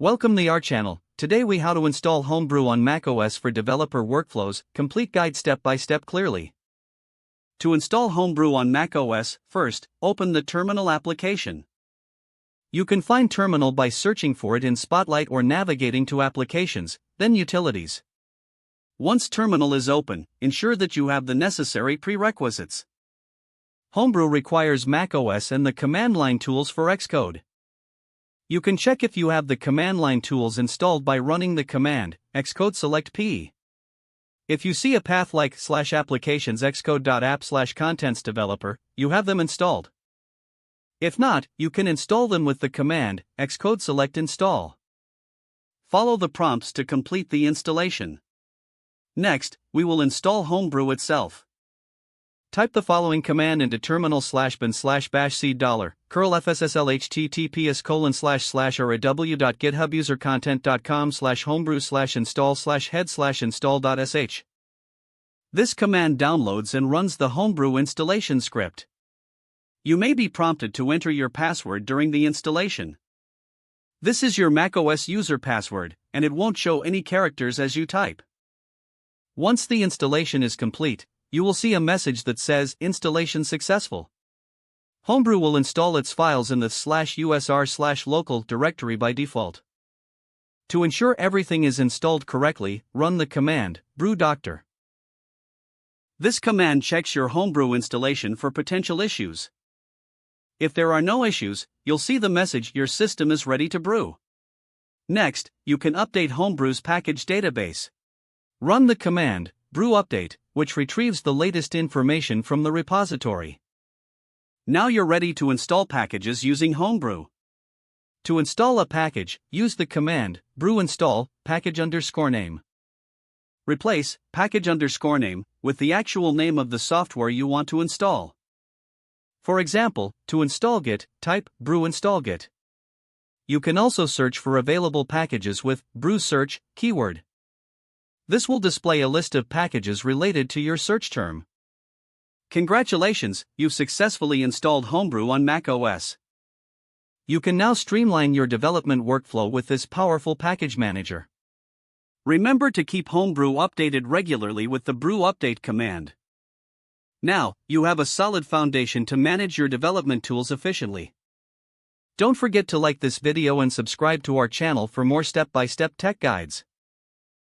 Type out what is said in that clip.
Welcome to our channel. Today we how to install Homebrew on macOS for developer workflows, complete guide step by step clearly. To install Homebrew on macOS, first, open the Terminal application. You can find Terminal by searching for it in Spotlight or navigating to Applications, then Utilities. Once Terminal is open, ensure that you have the necessary prerequisites. Homebrew requires macOS and the command line tools for Xcode. You can check if you have the command line tools installed by running the command xcode select p. If you see a path like /applications xcode.app/contents developer, you have them installed. If not, you can install them with the command xcode select install. Follow the prompts to complete the installation. Next, we will install Homebrew itself. Type the following command into terminal /bin/bash c $curl fsshell https://www.github-content.com/homebrew/install/head/install.sh. This command downloads and runs the Homebrew installation script. You may be prompted to enter your password during the installation. This is your macOS user password, and it won't show any characters as you type. Once the installation is complete, you will see a message that says Installation Successful. Homebrew will install its files in the /usr/local directory by default. To ensure everything is installed correctly, run the command brew-doctor. This command checks your Homebrew installation for potential issues. If there are no issues, you'll see the message your system is ready to brew. Next, you can update Homebrew's package database. Run the command brew update, which retrieves the latest information from the repository. Now you're ready to install packages using Homebrew. To install a package, use the command brew install package_name. Replace package_name with the actual name of the software you want to install. For example, to install Git, type brew install Git. You can also search for available packages with brew search keyword. This will display a list of packages related to your search term. Congratulations, you've successfully installed Homebrew on macOS. You can now streamline your development workflow with this powerful package manager. Remember to keep Homebrew updated regularly with the brew update command. Now, you have a solid foundation to manage your development tools efficiently. Don't forget to like this video and subscribe to our channel for more step-by-step tech guides.